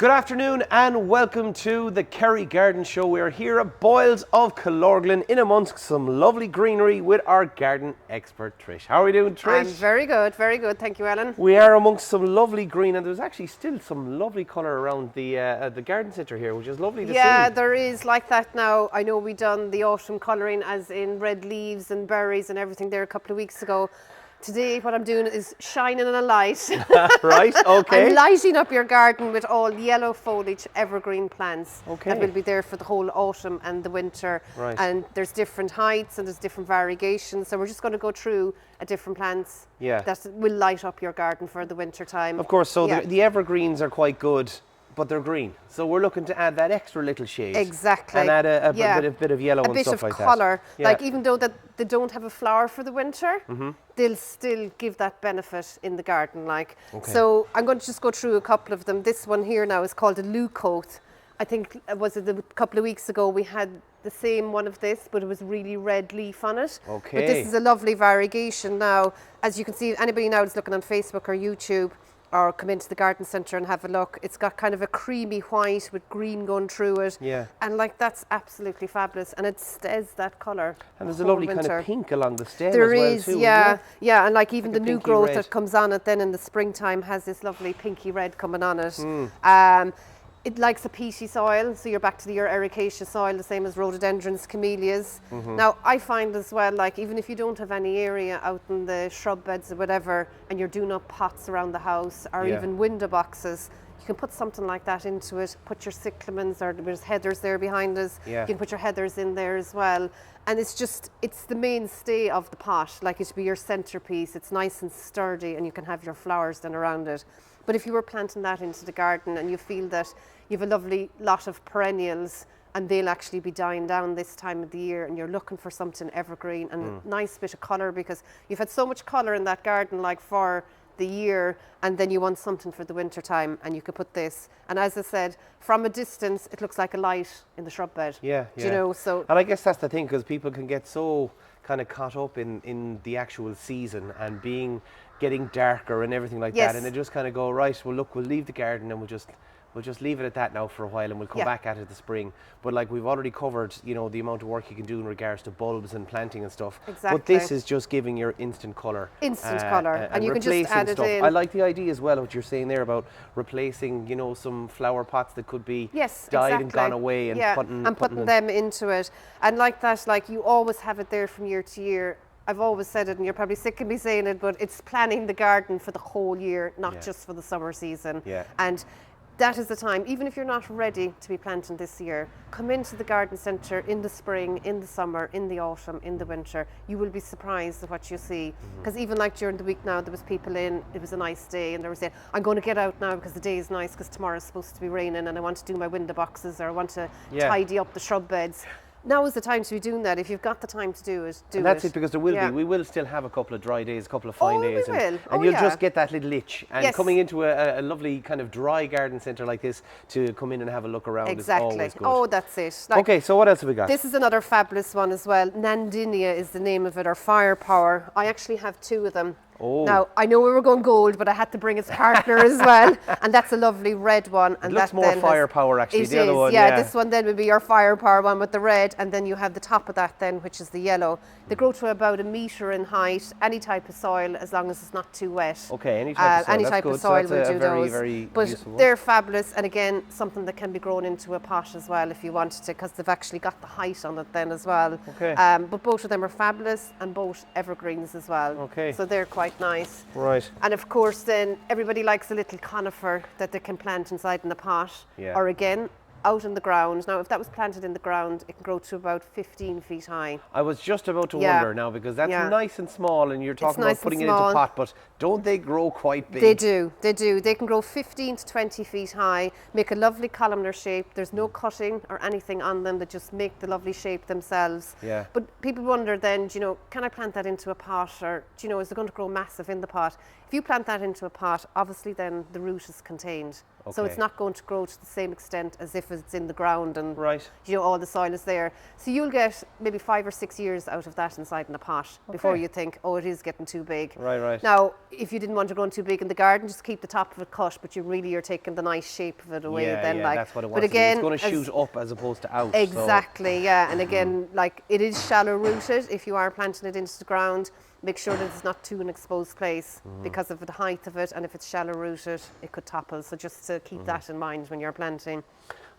Good afternoon and welcome to the Kerry Garden Show. We are here at Boyles of Killorglin in amongst some lovely greenery with our garden expert Trish. How are we doing, Trish? I'm very good, very good. Thank you, Ellen. We are amongst some lovely green, and there's actually still some lovely colour around the garden centre here, which is lovely to see. Yeah, there is like that now. I know we done the autumn colouring as in red leaves and berries and everything there a couple of weeks ago. Today what I'm doing is shining a light. Right, okay. I'm lighting up your garden with all yellow foliage evergreen plants. Okay. That will be there for the whole autumn and the winter. Right. And there's different heights and there's different variegations. So we're just going to go through different plants that will light up your garden for the winter time. Of course, so the evergreens are quite good, but they're green. So we're looking to add that extra little shade. Exactly. And add a bit of yellow and stuff like that. A bit of colour. Yeah. Like even though that they don't have a flower for the winter, they'll still give that benefit in the garden. Like So I'm going to just go through a couple of them. This one here now is called a leucoth. I think a couple of weeks ago we had the same one of this, but it was really red leaf on it. Okay. But this is a lovely variegation now. As you can see, anybody now that's looking on Facebook or YouTube, or come into the garden centre and have a look. It's got kind of a creamy white with green going through it. Yeah. And like that's absolutely fabulous. And it stays that colour. And there's a lovely kind of pink along the stem there as well is, too. yeah. Yeah, and like even Like a the new pinky growth red. that comes on it then in the springtime has this lovely pinky red coming on it. It likes a peaty soil, so you're back to your ericaceous soil, the same as rhododendrons, camellias. Now, I find as well, like even if you don't have any area out in the shrub beds or whatever, and you're doing up pots around the house or even window boxes, you can put something like that into it, put your cyclamens, or there's heathers there behind us. Yeah. You can put your heathers in there as well. And it's the mainstay of the pot, like it should be your centerpiece. It's nice and sturdy and you can have your flowers then around it. But if you were planting that into the garden and you feel that you have a lovely lot of perennials and they'll actually be dying down this time of the year and you're looking for something evergreen and a nice bit of colour, because you've had so much colour in that garden like for the year, and then you want something for the winter time and you could put this. And as I said, from a distance it looks like a light in the shrub bed. Yeah, Do you know, so and I guess that's the thing, because people can get so kind of caught up in the actual season and getting darker and everything like that, and they just kind of go, right, well look, we'll leave the garden and we'll just leave it at that now for a while, and we'll come back at it the spring. But like we've already covered, you know, the amount of work you can do in regards to bulbs and planting and stuff. Exactly. But this is just giving your instant colour. Instant colour, and you can just replacing add it stuff. in. I like the idea as well, what you're saying there about replacing, you know, some flower pots that could be died and gone away, and putting them into it. And like that, like you always have it there from year to year. I've always said it, and you're probably sick of me saying it, but it's planning the garden for the whole year, not just for the summer season. Yeah. And that is the time, even if you're not ready to be planting this year, come into the garden centre in the spring, in the summer, in the autumn, in the winter. You will be surprised at what you see. Because even like during the week now, there was people in, it was a nice day, and they were saying, I'm going to get out now because the day is nice, because tomorrow is supposed to be raining and I want to do my window boxes, or I want to tidy up the shrub beds. Now is the time to be doing that. If you've got the time to do it, do it. And that's it, because there will be. We will still have a couple of dry days, a couple of fine days. We will. And you'll just get that little itch. And coming into a lovely kind of dry garden centre like this to come in and have a look around is always good. Oh, that's it. Like, okay, so what else have we got? This is another fabulous one as well. Nandinia is the name of it, or firepower. I actually have two of them. Oh. Now, I know we were going gold, but I had to bring its partner as well. And that's a lovely red one. And it looks more firepower, actually. The other one, this one then would be your firepower one with the red. And then you have the top of that then, which is the yellow. They grow to about 1 metre in height, any type of soil, as long as it's not too wet. Okay, any type of soil. Any that's type good. of soil so will do very, those. very but useful they're fabulous. And again, something that can be grown into a pot as well if you wanted to, because they've actually got the height on it then as well. Okay. But both of them are fabulous, and both evergreens as well. Okay. So they're quite nice. Right. And of course then everybody likes a little conifer that they can plant inside in a pot, or again out in the ground. Now if that was planted in the ground, it can grow to about 15 feet high. I was just about to wonder now, because that's nice and small, and you're talking about putting it into a pot, but don't they grow quite big? They do. They can grow 15 to 20 feet high, make a lovely columnar shape. There's no cutting or anything on them, that just make the lovely shape themselves. Yeah. But people wonder then, do you know, can I plant that into a pot, or do you know, is it going to grow massive in the pot? If you plant that into a pot, obviously then the root is contained. So it's not going to grow to the same extent as if it's in the ground and Right. you know all the soil is there. So you'll get maybe 5 or 6 years out of that inside in a pot before you think, oh, it is getting too big. Right. Now, if you didn't want to grow too big in the garden, just keep the top of it cut, but you're taking the nice shape of it away. Then, like, that's what it wants. but again, it's going to shoot up as opposed to out. Exactly, yeah. And again, like it is shallow rooted. If you are planting it into the ground, make sure that it's not too an exposed place because of the height of it. And if it's shallow rooted, it could topple. So just to keep that in mind when you're planting.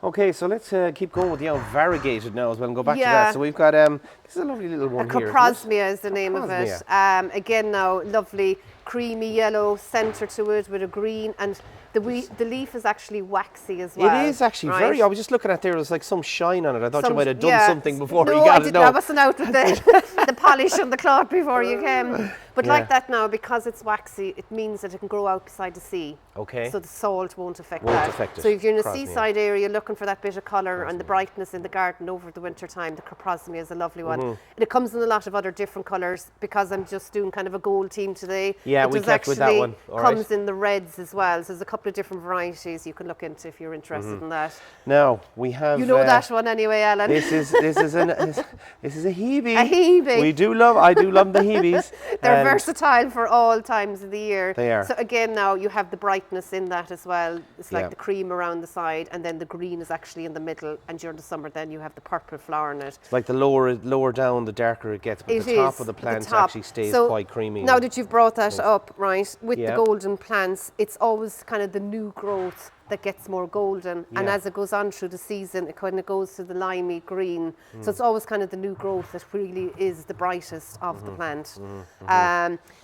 Okay, so let's keep going with the variegated now as well and go back to that. So we've got, this is a lovely little one here. Coprosmia is the name of it. Again now, lovely creamy yellow centre to it with a green, and the leaf is actually waxy as well. It is actually very, I was just looking at there, there's like some shine on it. I thought you might have done something before you got it. No, I wasn't out with the polish on the cloth before you came. But like that now, because it's waxy, it means that it can grow out beside the sea. Okay. So the salt won't affect that. So if you're in a seaside area looking for that bit of colour and the brightness in the garden over the winter time, the Coprosmia is a lovely one. And it comes in a lot of other different colours. Because I'm just doing kind of a gold theme today. Yeah, we kept with that one. It comes in the reds as well. So there's a couple of different varieties you can look into if you're interested in that. Now we have. You know that one anyway, Alan. This is a Hebe. A Hebe. I do love the Hebes. They're versatile for all times of the year. They are. So again, now you have the brightness in that as well. It's like the cream around the side, and then the green is actually in the middle. And during the summer, then you have the purple flower in it. It's like the lower down, the darker it gets, but the top of the plant actually stays quite creamy. Now that you've brought that up, right, with the golden plants, it's always kind of the new growth that gets more golden, and as it goes on through the season, it kind of goes to the limey green. So it's always kind of the new growth that really is the brightest of the plant.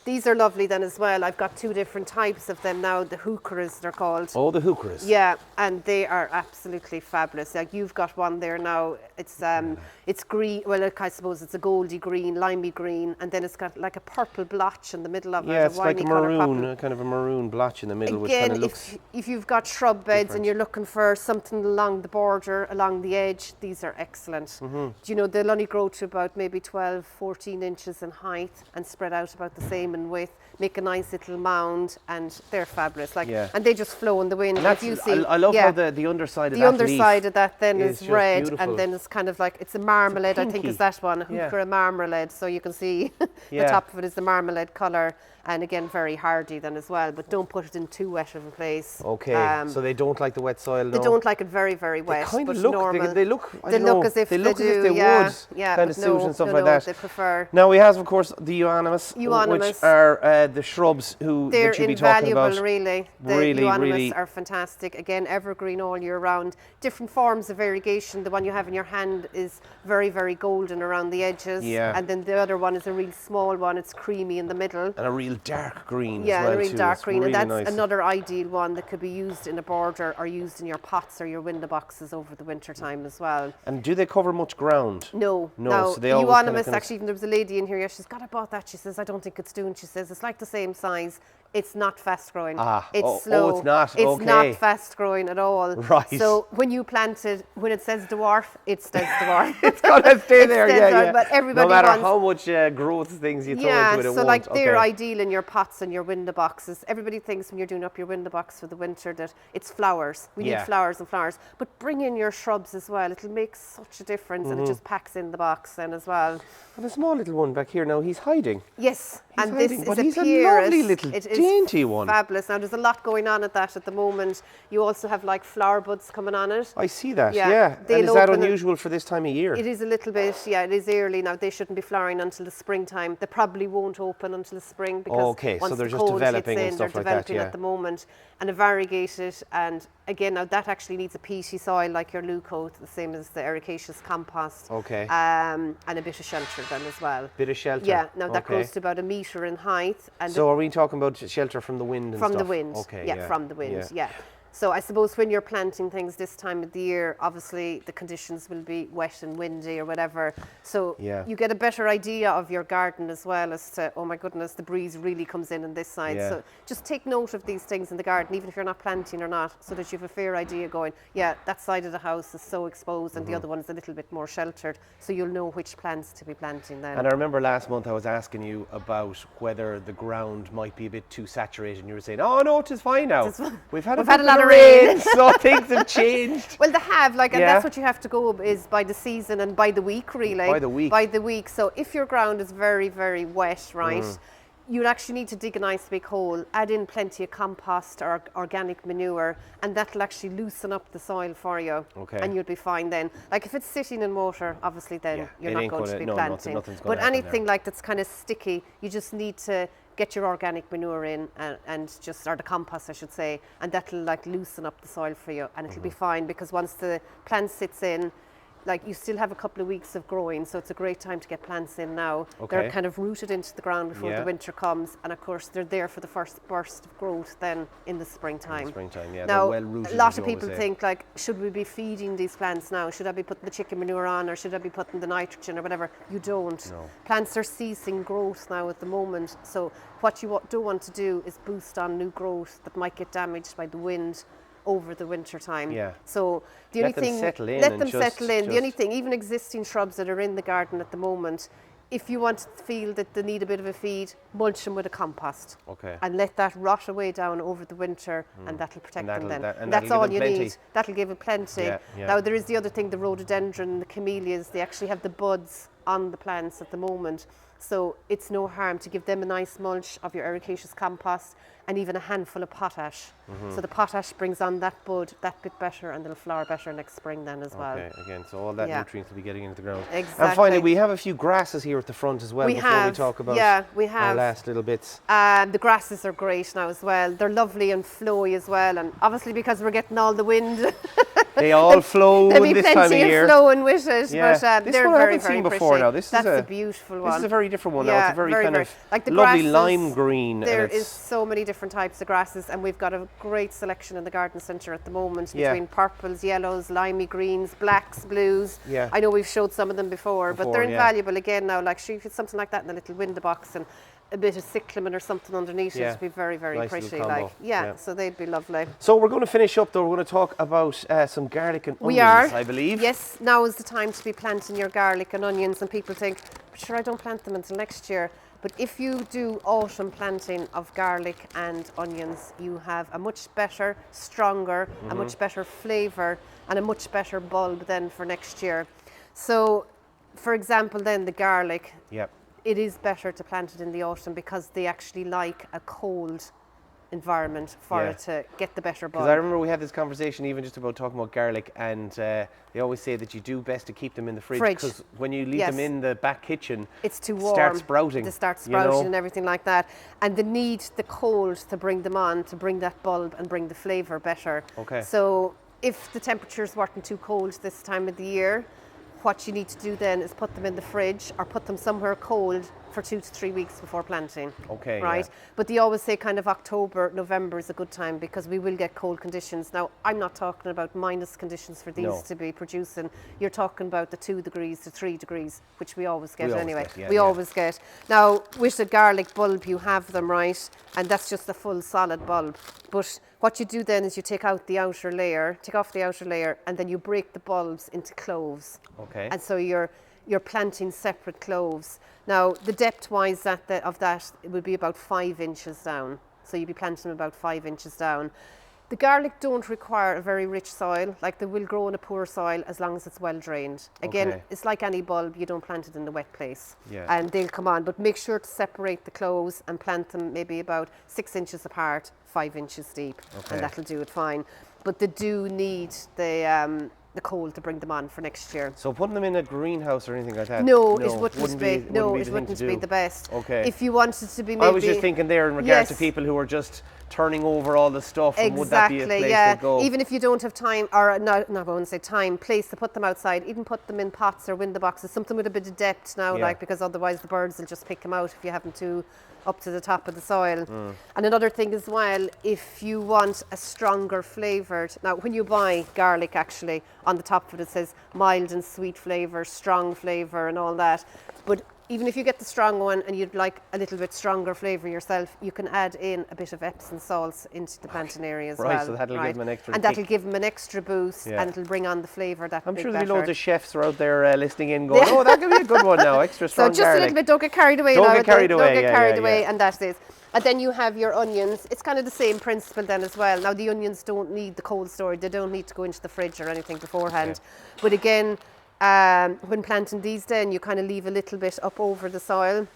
These are lovely then as well. I've got 2 different types of them now, the heucheras they're called. Oh, the heucheras. Yeah, and they are absolutely fabulous. Like you've got one there now, it's green, well I suppose it's a goldy green, limey green, and then it's got like a purple blotch in the middle of it. Yeah, it's like a maroon, kind of a maroon blotch in the middle, which kind of looks... if you've got shrub beds and you're looking for something along the border, along the edge, these are excellent. Do you know, they'll only grow to about maybe 12, 14 inches in height and spread out about the same in width, make a nice little mound, and they're fabulous. Like, and they just flow in the wind. Like you see, I love how the underside of that underside of that then is red, beautiful. and then it's kind of like, it's a marmalade, I think is that one, a heuchera marmalade. So you can see the top of it is the marmalade colour. And again, very hardy then as well, but don't put it in too wet of a place. Okay, so they don't like the wet soil, no? They don't like it very, very wet, they kind but of look, normal. They look as if they would, kind of suit and stuff like that. They prefer. Now we have, of course, the euonymus, which are the shrubs that you'd be talking about. They're invaluable, really. The euonymus are fantastic. Again, evergreen all year round. Different forms of variegation. The one you have in your hand is very, very golden around the edges. Yeah. And then the other one is a real small one. It's creamy in the middle. And a real dark green as well, a real dark green. Really and that's nice. Another ideal one that could be used in a border or used in your pots or your window boxes over the winter time as well. And do they cover much ground? No. No, so they always euonymus, actually, even there was a lady in here, she's got, I bought that, she says, I don't think it's doing, she says, it's like the same size. It's not fast growing. It's slow. Oh, it's not. It's not fast growing at all. Right. So when you plant it, when it says dwarf, it says dwarf. It's gonna stay there. Yeah. But everybody no matter how much growth things you throw into it, it so won't. like they're ideal in your pots and your window boxes. Everybody thinks when you're doing up your window box for the winter that it's flowers. We need flowers and flowers. But bring in your shrubs as well. It'll make such a difference, and it just packs in the box then as well. And a small little one back here now. He's hiding. Yes, he's hiding, but he's a lovely little dainty one. Fabulous. Now there's a lot going on at the moment. You also have like flower buds coming on it. I see that. Yeah. And is that unusual for this time of year? It is a little bit. Yeah, it is early now. They shouldn't be flowering until the springtime. They probably won't open until the spring because once so they're the just cold developing hits and stuff they're like that. developing at the moment, and a variegated. And again, now that actually needs a peaty soil like your leuco, the same as the ericaceous compost. Okay. And a bit of shelter then as well. Bit of shelter. Yeah. Now that grows to about 1 metre in height. And so are we talking about shelter from the wind and stuff? From the wind. Okay. Yeah, from the wind. Yeah. So I suppose when you're planting things this time of the year, obviously the conditions will be wet and windy or whatever. So you get a better idea of your garden as well as to, oh my goodness, the breeze really comes in on this side. So just take note of these things in the garden, even if you're not planting or not, so that you have a fair idea going, that side of the house is so exposed and the other one is a little bit more sheltered. So you'll know which plants to be planting then. And I remember last month I was asking you about whether the ground might be a bit too saturated, and you were saying, oh no, it is fine now. We've had a lot lot of rain. So things have changed. Well, they have, like, and that's what you have to go is by the season and by the week, really. By the week. By the week. So if your ground is very, very wet, right, you'll actually need to dig a nice big hole, add in plenty of compost or organic manure, and that'll actually loosen up the soil for you. Okay. And you'll be fine then. Like if it's sitting in water, obviously then you're not going to be planting. Nothing's but anything like that's kind of sticky, you just need to get your organic manure in and just, or the compost I should say, and that'll like loosen up the soil for you, and it'll be fine, because once the plant sits in, like you still have a couple of weeks of growing, so it's a great time to get plants in now. Okay. They're kind of rooted into the ground before the winter comes, and of course they're there for the first burst of growth then in the springtime. Yeah. Now, they're well rooted, a lot of people think like, should we be feeding these plants now? Should I be putting the chicken manure on, or should I be putting the nitrogen or whatever? You don't. No. Plants are ceasing growth now at the moment, so what you don't want to do is boost on new growth that might get damaged by the wind over the winter time. Yeah. So the only thing, let them settle in. The only thing, even existing shrubs that are in the garden at the moment, if you want to feel that they need a bit of a feed, mulch them with a compost. Okay. And let that rot away down over the winter, and that'll protect them then. And that's all you plenty. need. That'll give it plenty. Yeah. Now there is the other thing, the rhododendron, the camellias, they actually have the buds on the plants at the moment. So it's no harm to give them a nice mulch of your ericaceous compost and even a handful of potash. So the potash brings on that bud that bit better, and they'll flower better next spring then as well. Okay, again, so all that nutrients will be getting into the ground. Exactly. And finally, we have a few grasses here at the front as well we talk about our last little bits. The grasses are great now as well. They're lovely and flowy as well, and obviously because we're getting all the wind, they all flow there'll be this time of plenty year. Of flowing with it, Yeah. but this they're one I very, haven't very seen pretty. before now. That's a beautiful one. This is a very different one now. Yeah, It's a very like the lovely grasses, lime green. There is so many different types of grasses, and we've got a great selection in the garden centre at the moment between purples, yellows, limey greens, blacks, blues. Yeah. I know we've showed some of them before, but they're invaluable again now. Like, if it's something like that in a little window box and a bit of cyclamen or something underneath it, it'd be very, very nice pretty. Like, so they'd be lovely. So we're going to finish up though. We're going to talk about some garlic and onions, We are, I believe. Yes, now is the time to be planting your garlic and onions, and people think, but sure, I don't plant them until next year. But if you do autumn planting of garlic and onions, you have a much better, stronger, a much better flavour and a much better bulb then for next year. So, for example, then the garlic, it is better to plant it in the autumn because they actually like a cold environment for it to get the better bulb. Because I remember we had this conversation even just about talking about garlic, and they always say that you do best to keep them in the fridge, because when you leave them in the back kitchen, it's too warm. Start sprouting. They start sprouting and everything like that. And they need the cold to bring them on, to bring that bulb and bring the flavour better. Okay. So if the temperatures weren't too cold this time of the year, what you need to do then is put them in the fridge or put them somewhere cold for 2 to 3 weeks before planting. Okay. Right? Yeah. But they always say kind of October, November is a good time because we will get cold conditions. Now, I'm not talking about minus conditions for these to be producing. You're talking about the 2 degrees to 3 degrees, which we always get anyway. We always get. Now, with the garlic bulb, you have them, right? And that's just a full solid bulb. But what you do then is you take out the outer layer, take off the outer layer, and then you break the bulbs into cloves. Okay. And so you're planting separate cloves. Now, the depth-wise of that, it would be about 5 inches down. So you'd be planting them about 5 inches down. The garlic don't require a very rich soil, like they will grow in a poor soil as long as it's well drained. Again, it's like any bulb, you don't plant it in the wet place. And they'll come on, but make sure to separate the cloves and plant them maybe about 6 inches apart, 5 inches deep, and that'll do it fine. But they do need the cold to bring them on for next year. So putting them in a greenhouse or anything like that? No, it wouldn't be the best. Okay. If you wanted to be maybe... I was just thinking there in regards to people who are just turning over all the stuff, and would that be a place to go? Even if you don't have time, or not I won't say time, place to put them outside, even put them in pots or window boxes, something with a bit of depth now, like, because otherwise the birds will just pick them out if you haven't to up to the top of the soil. And another thing as well, if you want a stronger flavoured, now when you buy garlic, actually on the top of it says mild and sweet flavour, strong flavour and all that, but even if you get the strong one and you'd like a little bit stronger flavour yourself, you can add in a bit of Epsom salts into the plantain area as well. Right, so that'll give them an extra and that'll give them an extra boost, and it'll bring on the flavour that I'm bit sure there'll be better. loads of chefs are out there listening in going, oh, that could be a good one now, extra strong So just garlic. a little bit, don't get carried away. Don't get carried away, Don't get carried away, and that's it. And then you have your onions. It's kind of the same principle then as well. Now the onions don't need the cold storage. They don't need to go into the fridge or anything beforehand. But again, when planting these then, you kind of leave a little bit up over the soil.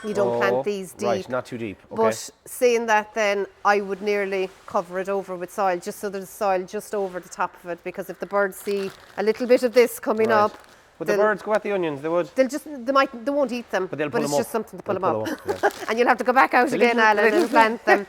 You don't plant these deep. Right, not too deep. Okay. But saying that then, I would nearly cover it over with soil, just so there's soil just over the top of it, because if the birds see a little bit of this coming up, would the birds go at the onions? They would. They won't eat them, but it's just something to pull them up. Yeah. And you'll have to go back out again, Alan, and plant them.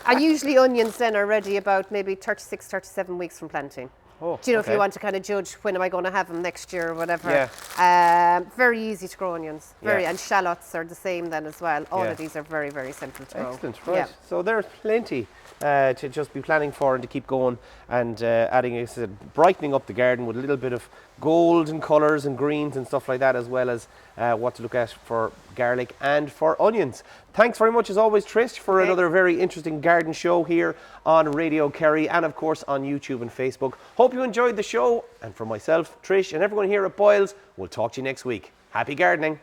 And usually onions then are ready about maybe 36, 37 weeks from planting. Oh, Do you know, if you want to kind of judge when am I going to have them next year or whatever. Yeah. Very easy to grow onions. And shallots are the same then as well. All of these are very, very simple to grow. Excellent, right. So there's plenty to just be planning for and to keep going, and adding, as I said, brightening up the garden with a little bit of golden colours and greens and stuff like that, as well as what to look at for garlic and for onions. Thanks very much as always, Trish, for another very interesting garden show here on Radio Kerry, and of course on YouTube and Facebook. Hope you enjoyed the show, and for myself, Trish, and everyone here at Boyles, we'll talk to you next week. Happy gardening.